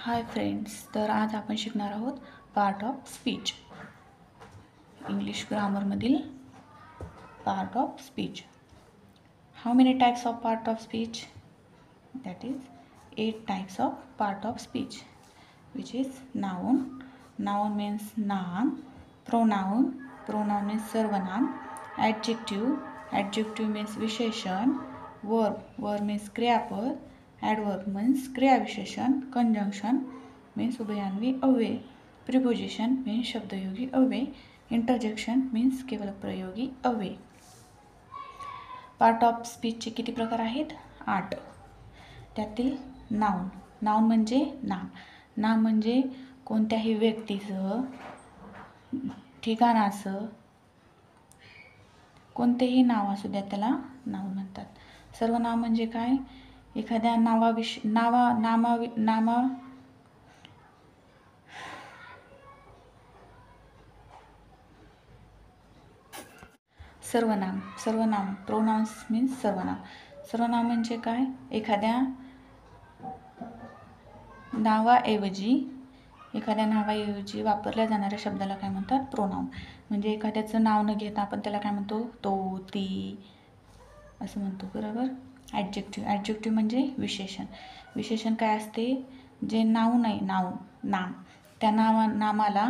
Hi friends, तर आज आपण शिकणार आहोत पार्ट ऑफ स्पीच. इंग्लिश ग्रामरमधील part of speech. How many types of part of speech? That is 8 types of part of speech, which is noun. Noun means नाम. Pronoun. Pronoun means सर्वनाम. Adjective. Adjective means विशेषण. Verb. Verb means क्रियापद. Adverb means क्रियाविशेषण. Conjunction means उभयान्वी अव्यय. Preposition means शब्दयोगी अव्यय. Interjection means केवल प्रयोगी अव्यय. Part of स्पीचचे किती प्रकार आहेत? 8. त्यातील नाउन. नाउन म्हणजे नाम. नाम म्हणजे कोणत्याही व्यक्तीचं, ठिकाणाचं, कोणतेही नाव असू द्या त्याला नाउन म्हणतात. सर्वनाम म्हणजे काय? एखाद्या सर्वनाम. सर्वनाम. प्रोनाउन्स मीन्स सर्वनाम. सर्वनाम म्हणजे काय? एखाद्या नावाऐवजी वापरल्या जाणाऱ्या शब्दाला काय म्हणतात? प्रोनाउन. म्हणजे एखाद्याचं नाव न घेता आपण त्याला काय म्हणतो? तो, ती असं म्हणतो, बरोबर. ॲडजेक्टिव्ह. ॲडजेक्टिव्ह म्हणजे विशेषण. विशेषण काय असते? जे नाव नाही, नाम, त्या नामाला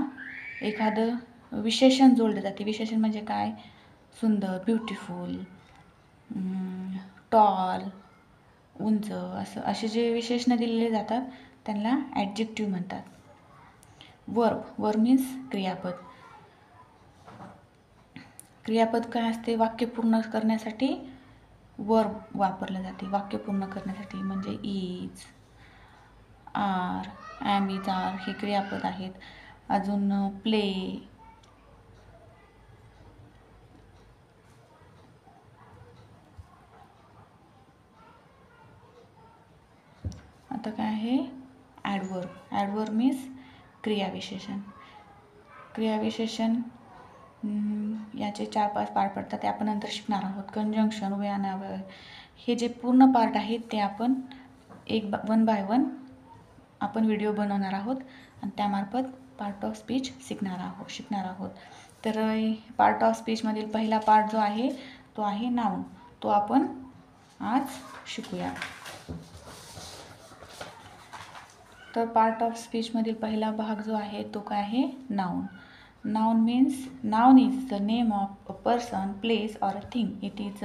एखादं विशेषण जोडलं जाते. विशेषण म्हणजे काय? सुंदर, ब्युटिफुल, टॉल, उंच, असे जे विशेषणं दिलेले जातात त्यांना ॲडजेक्टिव्ह म्हणतात. वर्ब. वर्ब मीन्स क्रियापद. क्रियापद काय असते? वाक्य पूर्ण करण्यासाठी वर्ब वापरलं जाते. वाक्य पूर्ण करण्यासाठी म्हणजे is, are, am, is, are हे क्रियापद आहेत. अजून प्ले, आता काय आहे? ॲडवर्ब. ॲडवर्ब मीन्स क्रियाविशेषण. क्रियाविशेषण याचे 4-5 पार्ट पडतात, ते आपण नंतर शिकणार आहोत. कंजंक्शन, उभयान्वय, हे जे पूर्ण पार्ट आहेत ते आपण वन बाय वन आपण व्हिडिओ बनवणार आहोत आणि त्यामार्फत पार्ट ऑफ स्पीच शिकणार आहोत. तर पार्ट ऑफ स्पीचमधील पहिला पार्ट जो आहे तो आहे नाउन. तो आपण आज शिकूया. तर पार्ट ऑफ स्पीचमधील पहिला भाग जो आहे तो काय आहे? Noun. Noun is the name of a person, place or a thing. It is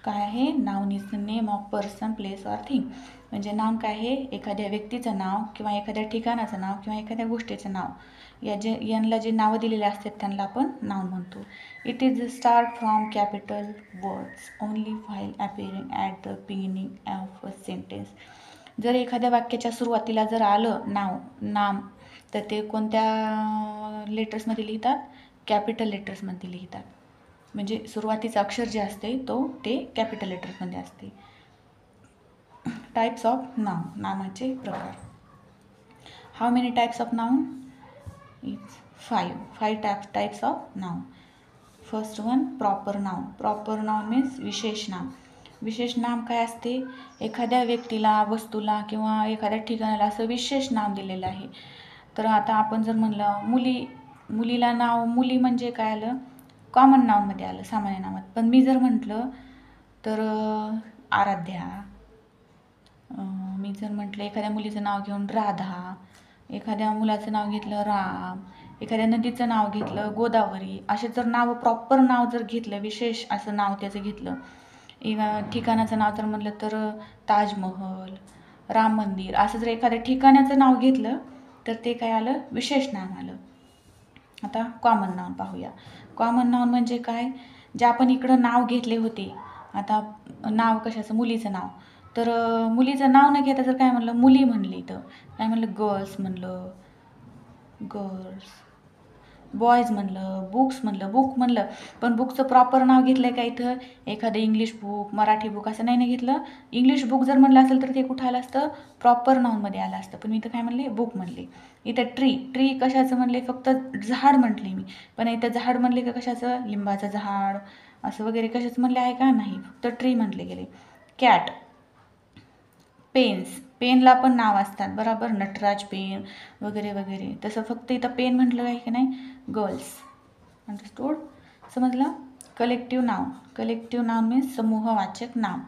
काय आहे? Noun is the name of person, place or thing. म्हणजे नाउन काय आहे? एखाद्या व्यक्तीचं नाव किंवा एखाद्या ठिकाणाचं नाव किंवा एखाद्या गोष्टीचं नाव. यांना जे नावं दिलेले असतात त्यांना आपण नाउन म्हणतो. It is start from capital words only while appearing at the beginning of a sentence. जर एखाद्या वाक्याच्या सुरुवातीला जर आलं नाम, तर ते कोणत्या लेटर्समध्ये लिहितात? कॅपिटल लेटर्समध्ये लिहितात. म्हणजे सुरुवातीचं अक्षर जे असते ते कॅपिटल लेटर्समध्ये असते. Types of noun. नामाचे प्रकार. How many types of noun? It's 5 types of noun. First one, proper noun. Proper noun means विशेष नाम. विशेष नाम काय असते? एखाद्या व्यक्तीला, वस्तूला किंवा एखाद्या ठिकाणाला असं विशेष नाव दिलेलं आहे. तर आता आपण जर म्हणलं मुलीला नाव, मुली म्हणजे काय आलं? कॉमन नाउनमध्ये आलं, सामान्य नावात. पण मी जर म्हटलं तर आराध्या, मी जर म्हटलं एखाद्या मुलीचं नाव घेऊन राधा, एखाद्या मुलाचं नाव घेतलं राम, एखाद्या नदीचं नाव घेतलं गोदावरी, असे जर नाव, प्रॉपर नाव जर घेतलं, विशेष असं नाव त्याचं घेतलं, ठिकाणाचं नाव जर म्हटलं तर ताजमहल, राम मंदिर, असं जर एखाद्या ठिकाणाचं नाव घेतलं तर ते काय आलं? विशेष नाव आलं. आता कॉमन नाउन पाहूया. कॉमन नाउन म्हणजे काय? जे आपण इकडं नाव घेतले होते. आता नाव कशाचं? मुलीचं नाव. तर मुलीचं नाव न घेता जर काय म्हणलं? मुली म्हणली, तर काय म्हणलं? गर्ल्स म्हणलं, बॉयज म्हणलं, बुक्स म्हणलं, बुक म्हणलं. पण बुकचं प्रॉपर नाव घेतलं आहे का इथं? एखादं इंग्लिश बुक, मराठी बुक असं नाही घेतलं. इंग्लिश बुक जर म्हणलं असेल तर ते कुठं आलं असतं? प्रॉपर नाउनमध्ये आलं असतं. पण मी इथं काय म्हणले? बुक म्हणले. इथं ट्री कशाचं म्हणले? फक्त झाड म्हटले मी. पण इथं झाड म्हणले का कशाचं? लिंबाचं झाड असं वगैरे कशाचं म्हणले आहे का? नाही, फक्त ट्री म्हटले गेले. कॅट, पेनला पण नाव असतात बरोबर, नटराज पेन वगैरे वगैरे. तसं फक्त इथं पेन म्हटलं आहे की नाही, गर्ल्स. अंडरस्टूड, समजलं. Collective noun. Collective noun means समूहवाचक नाम.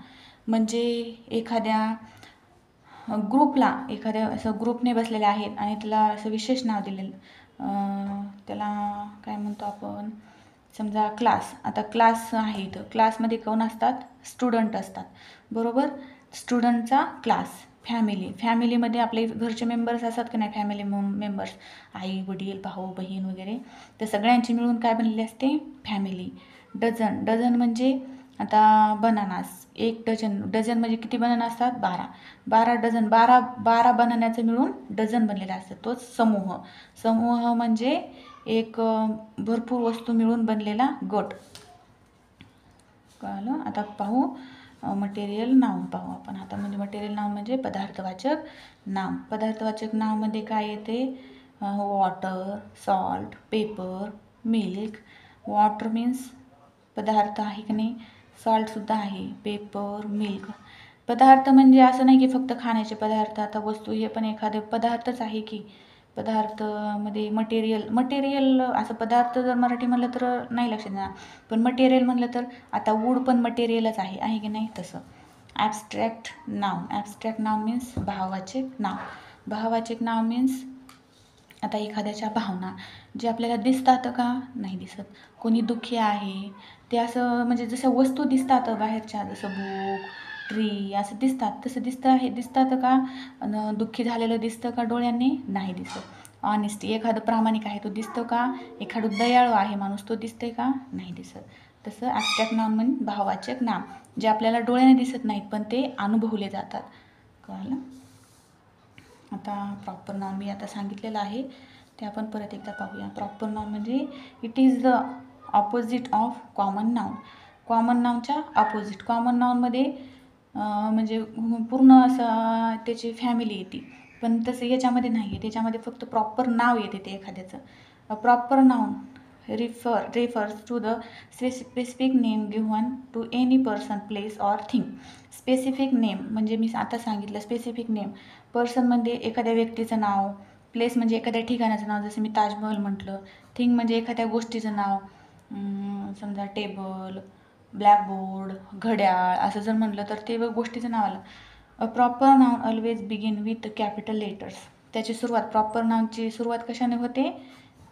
म्हणजे एखाद्या ग्रुपला, एखाद्या असं ग्रुपने बसलेले आहेत आणि त्याला असं विशेष नाव दिलेलं, त्याला काय म्हणतो आपण, समजा क्लास. आता क्लास आहे इथं, क्लासमध्ये कोण असतात, स्टुडंट असतात बरोबर. स्टुडंटचा क्लास. फॅमिली, फॅमिलीमध्ये आपले घरचे मेंबर्स असतात की नाही, फॅमिली मेंबर्स, आई वडील भाऊ बहीण वगैरे, तर सगळ्यांची मिळून काय बनलेली असते, फॅमिली. डझन, डझन म्हणजे आता बनानास, एक डझन, डझन म्हणजे किती बनाना असतात, 12. 12 डझन, 12 बनान्याचं मिळून डझन बनलेला असतात, तोच समूह. समूह म्हणजे एक भरपूर वस्तू मिळून बनलेला गट. कळलं. आता पाहू मटेरियल नाउन पाहू आपण आता. म्हणजे मटेरियल नाउन म्हणजे पदार्थवाचक नाम. पदार्थवाचक नावमध्ये काय येते, water, salt, paper, milk. Water means पदार्थ आहे की नाही, सॉल्टसुद्धा आहे, पेपर, मिल्क. पदार्थ म्हणजे असं नाही की फक्त खाण्याचे पदार्थ, आता वस्तू हे पण एखादे पदार्थच आहे की. पदार्थमध्ये मटेरियल, मटेरियल असं पदार्थ जर मराठी म्हणलं तर नाही लक्षात येणार, पण मटेरियल म्हणलं तर आता वूड पण मटेरियलच आहे की नाही, तसं. Abstract noun. Abstract noun means भाववाचक नाव. भाववाचक नाव मीन्स आता एखाद्याच्या भावना जे आपल्याला दिसतात का, नाही दिसत. कोणी दुःखी आहे ते असं, म्हणजे जसं वस्तू दिसतात बाहेरच्या, जसं बुक, ट्री असं दिसतात, तसं दिसतात का, दुःखी झालेलं दिसतं का डोळ्यांनी, नाही दिसत. ऑनेस्टी, एखादं प्रामाणिक आहे तो दिसतो का, एखादं दयाळू आहे माणूस तो दिसते का, नाही दिसत. तसं ॲबस्ट्रॅक्ट नाउन म्हणजे भाववाचक नाम, जे आपल्याला डोळ्याने दिसत नाहीत पण ते अनुभवले जातात. कळलं. आता प्रॉपर नाउन मी आता सांगितलेलं आहे ते आपण परत एकदा पाहूया. प्रॉपर नाउन म्हणजे it is the opposite of common noun. Common नाउनच्या ऑपोजिट. कॉमन नाउनमध्ये म्हणजे पूर्ण असं त्याची फॅमिली येते, पण तसं याच्यामध्ये नाही आहे. त्याच्यामध्ये फक्त प्रॉपर नाव येते ते एखाद्याचं. Proper noun refers to the specific name given to any person, place or thing. Specific name म्हणजे मी आता सांगितलं, स्पेसिफिक नेम. पर्सन म्हणजे एखाद्या व्यक्तीचं नाव, प्लेस म्हणजे एखाद्या ठिकाणाचं नाव, जसं मी ताजमहल म्हटलं. थिंग म्हणजे एखाद्या गोष्टीचं नाव, समजा टेबल, ब्लॅकबोर्ड, घड्याळ असं जर म्हटलं तर ते गोष्टीचं नाव आलं. A proper noun always begin with capital letters. त्याची सुरुवात, प्रॉपर नाउनची सुरुवात कशाने होते,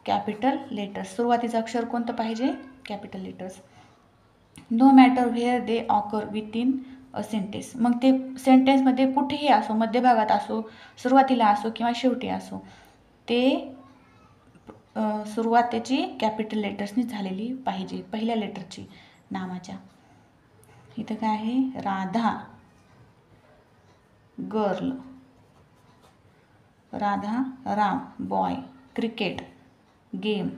कॅपिटल लेटर्स. सुरुवातीचं अक्षर कोणतं पाहिजे, capital letters. No matter where they occur within a sentence. मग ते सेंटेन्समध्ये कुठेही असो, मध्यभागात असो, सुरुवातीला असो किंवा शेवटी असो, ते सुरुवात त्याची कॅपिटल लेटर्सनी झालेली पाहिजे, पहिल्या लेटरची नावाच्या. इथं काय आहे, Radha, girl, Radha, Ram, boy, cricket, game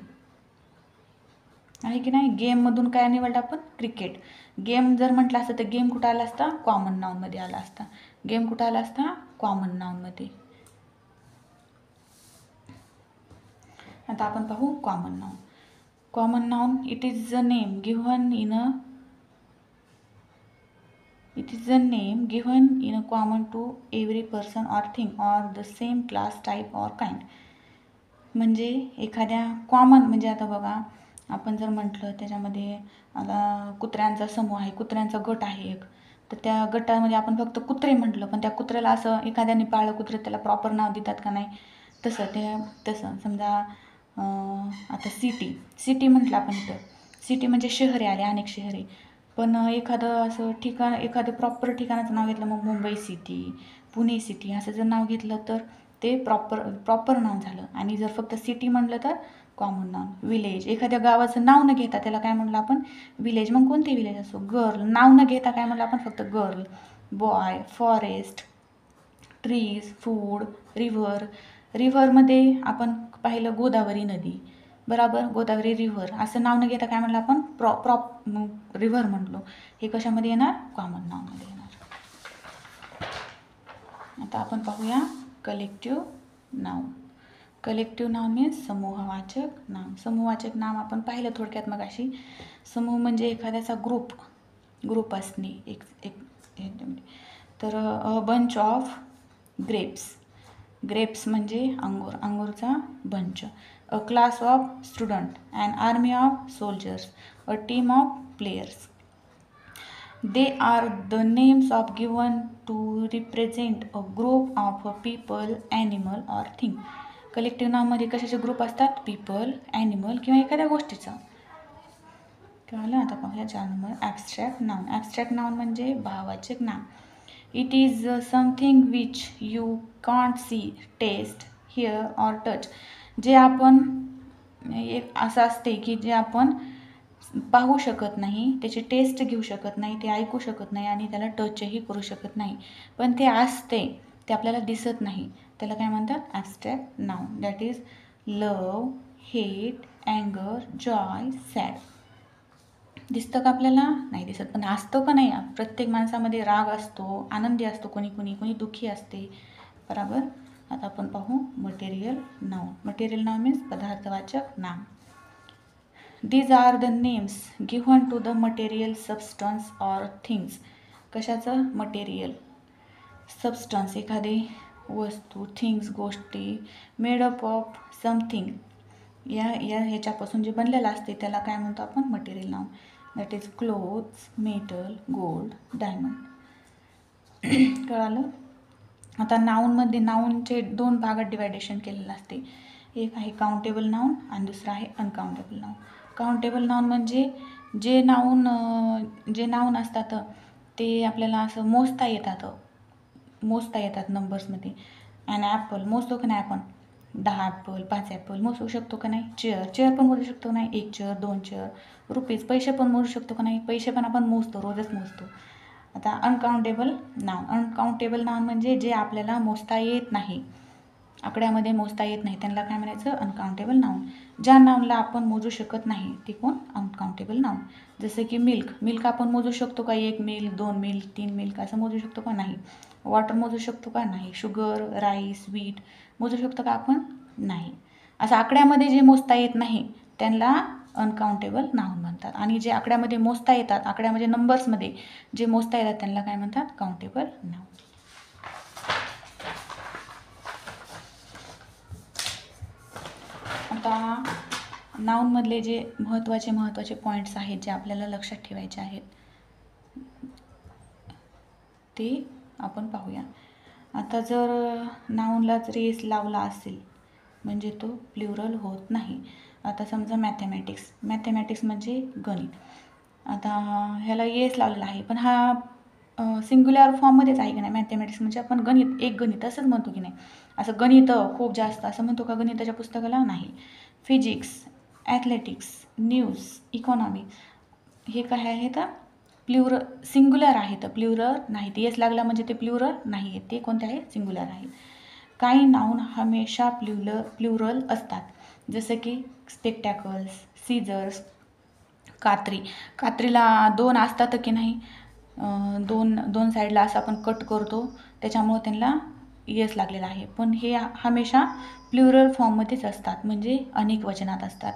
आहे की नाही. गेममधून काय निवडलं आपण, क्रिकेट. गेम जर म्हटलं असतं तर गेम कुठं आला असता, कॉमन नाउनमध्ये आला असता. गेम कुठं आला असता, कॉमन नाउनमध्ये. आता आपण पाहू common noun. Common noun it is a name given in a common to every person or thing or the same class, type or kind. म्हणजे एखाद्या कॉमन, म्हणजे आता बघा आपण जर म्हटलं त्याच्यामध्ये आता कुत्र्यांचा समूह आहे, कुत्र्यांचा गट आहे एक, तर त्या गटामध्ये आपण फक्त कुत्रे म्हटलं, पण त्या कुत्र्याला असं एखाद्याने पाळलं कुत्रे त्याला प्रॉपर नाव देतात का नाही, तसं समजा आता सिटी म्हटलं आपण इथं, सिटी म्हणजे शहरे आले, अनेक शहरे. पण एखादं असं ठिकाण, एखादं प्रॉपर ठिकाणाचं नाव घेतलं, मग मुंबई सिटी, पुणे सिटी असं जर नाव घेतलं तर ते प्रॉपर नाव झालं. आणि जर फक्त सिटी म्हटलं तर कॉमन नाउन. विलेज, एखाद्या गावाचं नाव न घेता त्याला काय म्हणलं आपण, विलेज. मग कोणते विलेज असो. गर्ल, नाव न घेता काय म्हणलं आपण, फक्त girl. Boy, forest, trees, food, रिव्हरमध्ये आपण पाहिलं गोदावरी नदी बरोबर, गोदावरी रिव्हर. असं नाव न घेता काय म्हणलं आपण, रिव्हर म्हणलो. हे कशामध्ये येणार, कॉमन नाउनमध्ये येणार. आता आपण पाहूया collective noun. Collective noun means समूहवाचक नाम. समूहवाचक नाम आपण पाहिलं थोडक्यात मगाशी. समूह म्हणजे एखाद्याचा ग्रुप असणे, तर a bunch of grapes. Grapes म्हणजे अंगूर, अंगूरचा bunch. A class of student, an army of soldiers, a team of players. They are the names of given to represent a group of people, animal or thing. Collective नावमध्ये कशाचे group असतात? People, animal किंवा एखाद्या गोष्टीचा. कळलं? आता पाहूया 4 number. Abstract noun. Abstract noun म्हणजे भाववाचक नाम. It is something which you can't see, taste, hear or touch. जे आपण एक असं असते की जे आपण पाहू शकत नाही, त्याची टेस्ट घेऊ शकत नाही, ते ऐकू शकत नाही आणि त्याला टचही करू शकत नाही, पण ते असते, ते आपल्याला दिसत नाही. त्याला काय म्हणतात? Abstract noun. That is love, hate, अँगर, जॉय, सॅड. दिसतं का आपल्याला? नाही दिसत, पण असतं का नाही? प्रत्येक माणसामध्ये राग असतो, आनंदी असतो, कोणी दुःखी असते, बरोबर. आता आपण पाहू material noun. Material noun means पदार्थवाचक नाम. These are the names given to the material substance or things. कशाचं? मटेरियल. सबस्टन्स एखादी वस्तू, थिंग्स गोष्टी, मेड अप ऑफ समथिंग, ह्याच्यापासून जे बनलेलं असते त्याला काय म्हणतो आपण? Material noun. That is clothes, metal, gold, diamond. कळालं? आता नाऊनमध्ये नाऊनचे 2 भागात डिवायडेशन केलेलं असते. एक आहे काउंटेबल नाउन आणि दुसरं आहे अनकाउंटेबल नाउन. काउंटेबल नाउन म्हणजे जे नाउन असतात ते आपल्याला असं मोजता येतात नंबर्समध्ये. ॲन ॲपल मोजतो का नाही आपण? 10 ॲपल, 5 ॲपल मोजू शकतो का नाही? चेअर पण मोजू शकतो का नाही? 1 चेअर, 2 चेअर. रुपीज पैसे पण मोजू शकतो का नाही? पैसे पण आपण मोजतो, रोजच मोजतो. आता अनकाउंटेबल नाउन म्हणजे जे आपल्याला मोजता येत नाही, आकड्यामध्ये मोजता येत नाही, त्यांना काय म्हणायचं? Uncountable noun. ज्या नाउनला आपण मोजू शकत नाही ते कोण? Uncountable noun. जसं की मिल्क आपण मोजू शकतो का? 1 मिल्क, 2 मिल्क, 3 मिल्क असं मोजू शकतो का? नाही. वॉटर मोजू शकतो का? नाही. शुगर, राईस, व्हीट मोजू शकतो का आपण? नाही. असं आकड्यामध्ये जे मोजता येत नाही त्यांना अनकाउंटेबल नाउन म्हणतात. आणि जे आकड्यामध्ये मोजता येतात, आकड्यामध्ये नंबर्समध्ये जे मोजता येतात त्यांना काय म्हणतात? Countable noun. आता नाउनमधले जे महत्त्वाचे पॉईंट्स आहेत जे आपल्याला लक्षात ठेवायचे आहेत ते आपण पाहूया. आता जर नाउनलाच रेस लावला असेल म्हणजे तो प्लुरल होत नाही. आता समजा मॅथमॅटिक्स म्हणजे गणित. आता ह्याला येस लावलेला आहे, पण हा सिंग्युलर फॉर्ममध्येच आहे की नाही? मॅथमॅटिक्स म्हणजे आपण एक गणित असंच म्हणतो की नाही? असं गणित खूप जास्त असं म्हणतो का गणिताच्या पुस्तकाला? नाही. फिजिक्स, ॲथलेटिक्स, न्यूज, इकॉनॉमी हे काय आहेत? सिंग्युलर आहेत, प्लुरल नाही. येस लागला म्हणजे ते प्लुरल नाही आहेत, ते कोणते आहेत? सिंग्युलर आहेत. काही नाउन हमेशा प्लुरल असतात, जसं की स्पेक्टॅकल्स, सीझर्स, कात्रीला 2 असतात की नाही? दोन साईडला असं आपण कट करतो, त्याच्यामुळे त्यांना येस लागलेला आहे. पण हे हमेशा प्लुरल फॉर्ममध्येच असतात, म्हणजे अनेक वचनात असतात.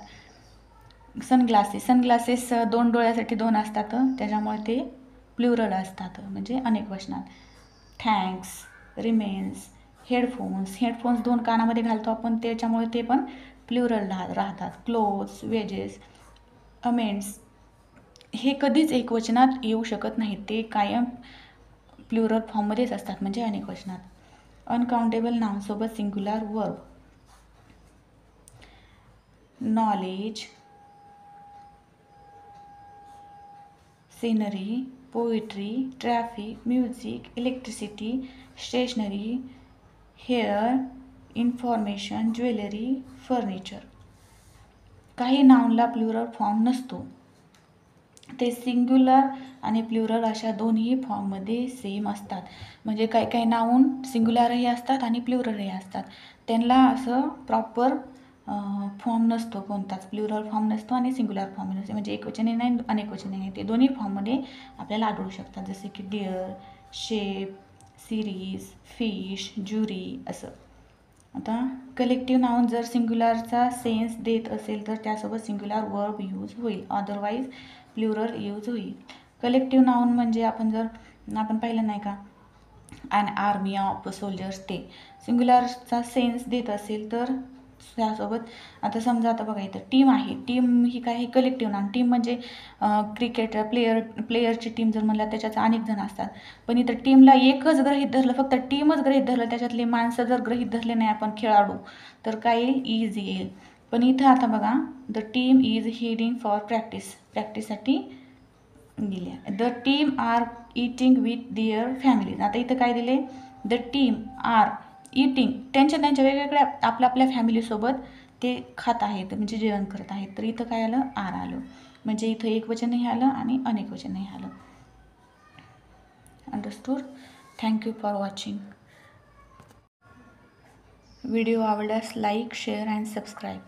सनग्लासेस 2 डोळ्यासाठी 2 असतात, त्याच्यामुळे ते प्लुरल असतात, म्हणजे अनेक वचनात. थँक्स, रिमेन्स, हेडफोन्स 2 कानामध्ये घालतो आपण, त्याच्यामुळे ते पण प्लुरल राहतात. क्लोथ्स, वेजेस, अमेंड्स हे कधीच एक वचनात येऊ शकत नाहीत, ते कायम प्लुरल फॉर्ममध्येच असतात, म्हणजे अनेक वचनात. अनकाउंटेबल नाउनसोबत singular verb. Knowledge, scenery, poetry, traffic, music, electricity, stationery, hair, information, jewellery, furniture. काही नाउनला प्लुरल फॉर्म नसतो, ते सिंग्युलर आणि प्लुरल अशा दोन्ही फॉर्ममध्ये सेम असतात. म्हणजे काही नाउन सिंग्युलरही असतात आणि प्लुरलही असतात, त्यांना असं प्रॉपर फॉर्म नसतो, कोणताच प्लुरल फॉर्म नसतो आणि सिंग्युलर फॉर्म नसतो. म्हणजे एकवचनी नाही, अनेक वचने नाही, ते दोन्ही फॉर्ममध्ये आपल्याला आढळू शकतात, जसे की deer, sheep, series, fish, jury असं. आता कलेक्टिव्ह नाउन जर सिंग्युलरचा सेन्स देत असेल तर त्यासोबत सिंग्युलर वर्ब यूज होईल, अदरवाईज प्लुरल यूज होईल. कलेक्टिव्ह नाउन म्हणजे आपण पाहिलं नाही का? अँड आर्मी ऑफ सोल्जर्स ते सिंग्युलरचा सेन्स देत असेल तर त्यासोबत आता समजा आता बघा इथं टीम आहे. टीम ही काय आहे कलेक्टिव्ह नाउन. टीम म्हणजे क्रिकेट प्लेयरची टीम जर म्हणलं त्याच्यात अनेक जण असतात. पण इथं टीमला एकच गृहीत धरलं, फक्त टीमच गृहीत धरलं, त्याच्यातले माणसं जर गृहीत धरले नाही आपण खेळाडू तर काय येईल इज येईल. पण इथं आता बघा the team is heading for प्रॅक्टिससाठी दिले. The team are eating with their families. आता इथं काय दिले द टीम आर इटिंग त्यांच्या वेगवेगळ्या आपल्या फॅमिलीसोबत ते खात आहेत म्हणजे जेवण करत आहेत. तर इथं काय आलं आर आलं म्हणजे इथं एकवचनही आलं आणि अनेकवचनही आलं. Understood. Thank you for watching. Video आवडल्यास लाईक शेअर अँड सबस्क्राईब.